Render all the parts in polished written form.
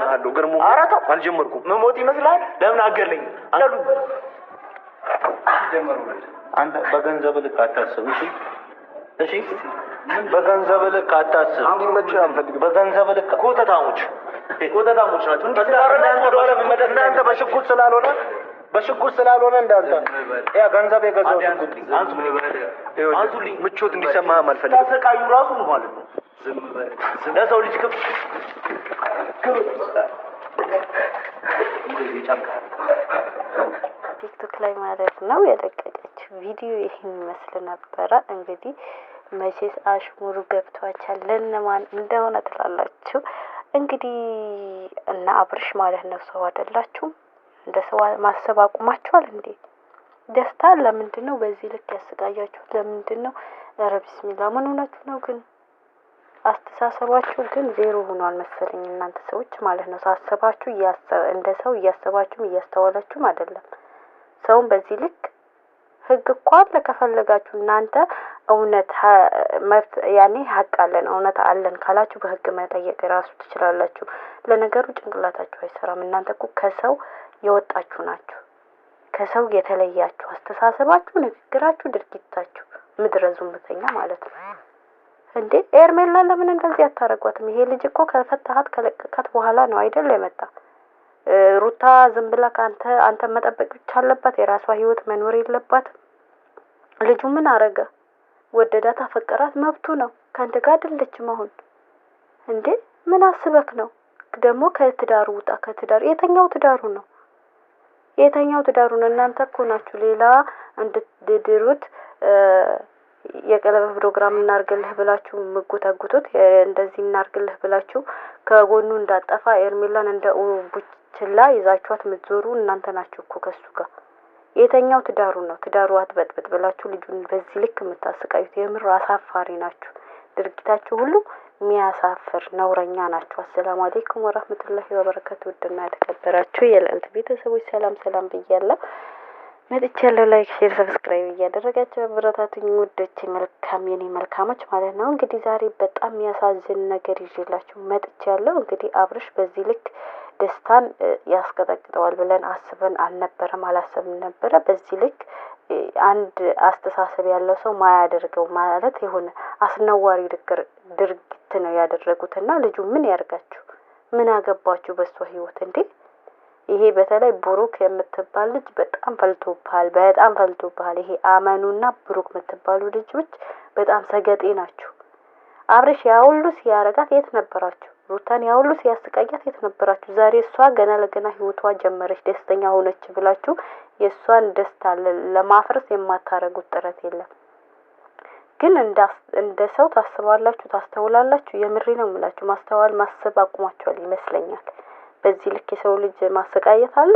አለው ገርሞ አልጀመርኩም። መሞት ይመስላል። ለምን አገለኝ አሉ ጀመሩ። አንተ በገንዘብ ልክ አታስብ። እሺ በገንዘብ ልክ አታስብ። እንዲመች አንፈልግም። በገንዘብ ልክ ኮተታሞች ናቸው። እናንተ በሽጉጥ ስላልሆነ እንዳንተ ያ ገንዘብ የገዛው ሽጉጥ አንሱልኝ። ምቾት እንዲሰማህም አልፈልግም። ታሰቃዩ ራሱ ማለት ነው። ለሰው ልጅ ቲክቶክ ላይ ማለት ነው የለቀቀችው ቪዲዮ ይህን ይመስል ነበረ። እንግዲህ መቼስ አሽሙሩ ገብቷቻል። ለነማን እንደሆነ ትላላችሁ? እንግዲህ እና አብርሽ ማለት ነው ሰው አይደላችሁም? እንደ ሰው ማሰብ አቁማችኋል እንዴ? ደስታ ለምንድን ነው በዚህ ልክ ያስቃያችሁ? ለምንድን ነው? ኧረ ቢስሚላ ምን ሆናችሁ ነው ግን? አስተሳሰባችሁ ግን ዜሮ ሆኗል መሰለኝ እናንተ ሰዎች ማለት ነው። ሳሰባችሁ እንደ ሰው እያሰባችሁም እያስተዋላችሁም አይደለም። ሰውን በዚህ ልክ ህግ እኮ አለ። ከፈለጋችሁ እናንተ እውነት መብት ያኔ ሀቅ አለን እውነት አለን ካላችሁ በህግ መጠየቅ ራሱ ትችላላችሁ። ለነገሩ ጭንቅላታችሁ አይሰራም። እናንተ እኮ ከሰው የወጣችሁ ናችሁ። ከሰው የተለያችሁ አስተሳሰባችሁ፣ ንግግራችሁ፣ ድርጊታችሁ ምድረ ዙምተኛ ማለት ነው እንዴ። ኤርሜላ ለምን እንደዚህ አታረጓትም? ይሄ ልጅ እኮ ከፈታሃት ከለቀካት በኋላ ነው አይደል የመጣ። ሩታ ዝም ብላ አንተ መጠበቅ ብቻ አለባት። የራሷ ህይወት መኖር የለባትም። ልጁ ምን አረገ? ወደዳት፣ አፈቀራት፣ መብቱ ነው። ካንተ ጋር አይደለችም አሁን እንዴ። ምን አስበክ ነው ደግሞ? ከትዳሩ ውጣ። ከትዳሩ የተኛው ትዳሩ ነው የተኛው ትዳሩ ነው። እናንተ እኮ ናችሁ ሌላ እንድትድሩት የቀለበት ፕሮግራም እናርግልህ ብላችሁ ምጎታጉቱት። እንደዚህ እናርግልህ ብላችሁ ከጎኑ እንዳጠፋ ኤርሜላን እንደ ቡችላ ይዛችኋት ምትዞሩ እናንተ ናችሁ እኮ ከሱ ጋር። የተኛው ትዳሩ ነው። ትዳሩ አትበጥብጥ ብላችሁ ልጁን በዚህ ልክ የምታሰቃዩት የምር አሳፋሪ ናችሁ። ድርጊታችሁ ሁሉ የሚያሳፍር ነውረኛ ናችሁ። አሰላሙ አለይኩም ወራህመቱላሂ ወበረካቱ። ውድና የተከበራችሁ የልዕልት ቤተሰቦች ሰላም ብያለሁ። መጥቻለሁ። ላይክ፣ ሼር፣ ሰብስክራይብ እያደረጋችሁ አበረታቱኝ ውዶቼ፣ መልካም የኔ መልካሞች ማለት ነው። እንግዲህ ዛሬ በጣም የሚያሳዝን ነገር ይዤላችሁ መጥቻለሁ። እንግዲህ አብርሽ በዚህ ልክ ደስታን ያስቀጠቅጠዋል ብለን አላሰብም ነበረ። በዚህ ልክ አንድ አስተሳሰብ ያለው ሰው ማያደርገው ማለት የሆነ አስነዋሪ ድርጊት ነው ያደረጉትና ልጁ ምን ያርጋችሁ? ምን አገባችሁ በሷ ህይወት እንዴ? ይሄ በተለይ ብሩክ የምትባል ልጅ በጣም ፈልቶብሃል። ይሄ አመኑና ብሩክ የምትባሉ ልጆች በጣም ሰገጤ ናችሁ። አብርሽ ያውሉ ሲያረጋት የት ነበራችሁ? ሩታን ያውሉ ሲያስቀያት የት ነበራችሁ? ዛሬ እሷ ገና ለገና ህይወቷ ጀመረች፣ ደስተኛ ሆነች ብላችሁ የእሷን ደስታ ለማፍረስ የማታረጉት ጥረት የለም። ግን እንደ ሰው ታስባላችሁ፣ ታስተውላላችሁ። የምሬ ነው የምላችሁ። ማሰብ አቁማችኋል ይመስለኛል። በዚህ ልክ የሰው ልጅ ማሰቃየት አለ።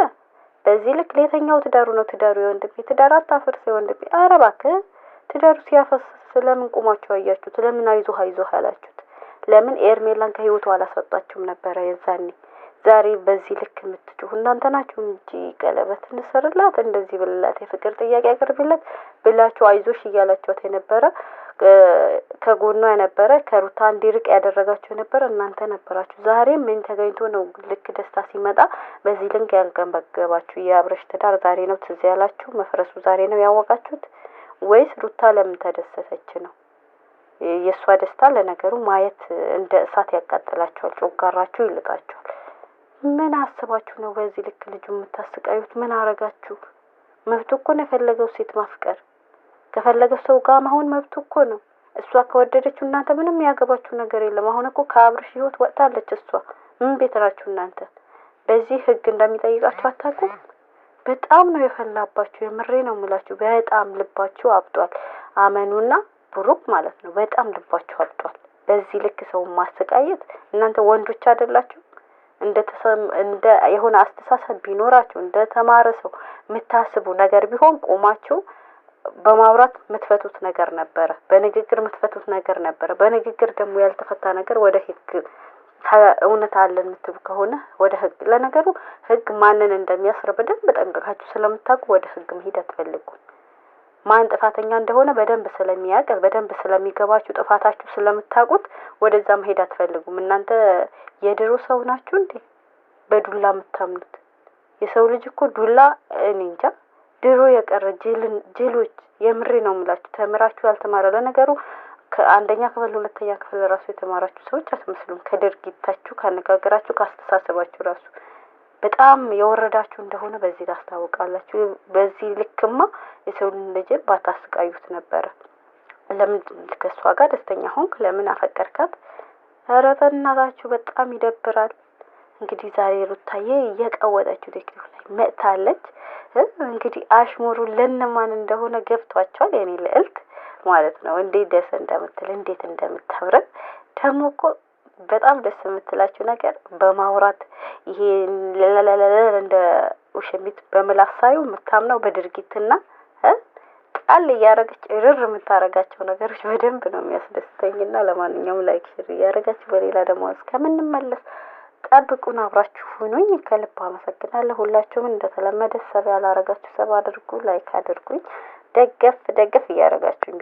በዚህ ልክ ለየትኛው ትዳሩ ነው? ትዳሩ የወንድሜ ትዳር አታፍርስ የወንድሜ። ኧረ እባክህ ትዳሩ ሲያፈስ ስለምን ቁማችሁ አያችሁት? ለምን አይዞህ አላችሁት? ለምን ኤርሜላን ከህይወቱ አላስወጣችሁም ነበረ የዛኔ? ዛሬ በዚህ ልክ የምትጮሁ እናንተ ናችሁ እንጂ ቀለበት እንሰርላት እንደዚህ ብልላት የፍቅር ጥያቄ አቅርቢለት ብላችሁ አይዞሽ እያላችሁት የነበረ ከጎኗ የነበረ ከሩታ እንዲርቅ ያደረጋችሁ የነበረ እናንተ ነበራችሁ። ዛሬ ምን ተገኝቶ ነው ልክ ደስታ ሲመጣ በዚህ ልክ ያንገበገባችሁ? የአብርሽ ትዳር ዛሬ ነው ትዝ ያላችሁ? መፍረሱ ዛሬ ነው ያወቃችሁት? ወይስ ሩታ ለምን ተደሰተች ነው? የእሷ ደስታ ለነገሩ ማየት እንደ እሳት ያቃጥላችኋል፣ ጮጋራችሁ ይልጣችኋል። ምን አስባችሁ ነው በዚህ ልክ ልጁ የምታስቃዩት? ምን አረጋችሁ? መብቱ እኮ ነው የፈለገው ሴት ማፍቀር፣ ከፈለገው ሰው ጋር መሆን መብቱ እኮ ነው። እሷ ከወደደችው እናንተ ምንም ያገባችሁ ነገር የለም። አሁን እኮ ከአብርሽ ህይወት ወጣለች እሷ። ምን ቤት ናችሁ እናንተ? በዚህ ህግ እንደሚጠይቃችሁ አታውቁም? በጣም ነው የፈላባችሁ። የምሬ ነው የምላችሁ። በጣም ልባችሁ አብጧል። አመኑና ብሩክ ማለት ነው። በጣም ልባችሁ አብጧል። በዚህ ልክ ሰው ማሰቃየት እናንተ ወንዶች አይደላችሁ? እንደ የሆነ አስተሳሰብ ቢኖራችሁ እንደ ተማረ ሰው የምታስቡ ነገር ቢሆን ቆማችሁ በማውራት የምትፈቱት ነገር ነበረ። በንግግር የምትፈቱት ነገር ነበረ። በንግግር ደግሞ ያልተፈታ ነገር ወደ ህግ እውነት አለን የምትሉ ከሆነ ወደ ህግ። ለነገሩ ህግ ማንን እንደሚያስር በደንብ ጠንቅቃችሁ ስለምታውቁ ወደ ህግ መሄድ አትፈልጉም። ማን ጥፋተኛ እንደሆነ በደንብ ስለሚያውቅ በደንብ ስለሚገባችሁ ጥፋታችሁ ስለምታውቁት ወደዛ መሄድ አትፈልጉም። እናንተ የድሮ ሰው ናችሁ እንዴ? በዱላ የምታምኑት? የሰው ልጅ እኮ ዱላ እኔ እንጃ ድሮ የቀረ ጅሎች የምሬ ነው የምላችሁ። ተምራችሁ ያልተማረ ለነገሩ ከአንደኛ ክፍል ሁለተኛ ክፍል ራሱ የተማራችሁ ሰዎች አትመስሉም። ከድርጊታችሁ፣ ካነጋገራችሁ፣ ካስተሳሰባችሁ ራሱ በጣም የወረዳችሁ እንደሆነ በዚህ ታስታውቃላችሁ። በዚህ ልክማ የሰው ልጅ ባታስቃዩት ነበረ። ለምን ከሷ ጋር ደስተኛ ሆንክ? ለምን አፈቀርካት? ኧረ በእናታችሁ በጣም ይደብራል። እንግዲህ ዛሬ ሩታዬ እየቀወጠችው ቴክኒክ ላይ መጥታለች። እንግዲህ አሽሙሩ ለነማን እንደሆነ ገብቷቸዋል። የኔ ልዕልት ማለት ነው። እንዴት ደስ እንደምትል እንዴት እንደምታምረን ደግሞ እኮ በጣም ደስ የምትላችሁ ነገር በማውራት ይሄ ለለለለ እንደ ውሽሚት በምላስ ሳዩ የምታምነው በድርጊትና ቃል እያረገች እርር የምታረጋቸው ነገሮች በደንብ ነው የሚያስደስተኝና ለማንኛውም ላይክ ሼር እያረጋችሁ በሌላ ደግሞ እስከምንመለስ ጠብቁን፣ አብራችሁ ሁኑኝ። ከልብ አመሰግናለሁ። ሁላችሁም እንደተለመደ ሰብ ያላረጋችሁ ሰብ አድርጉ፣ ላይክ አድርጉኝ፣ ደገፍ እያረጋችሁኝ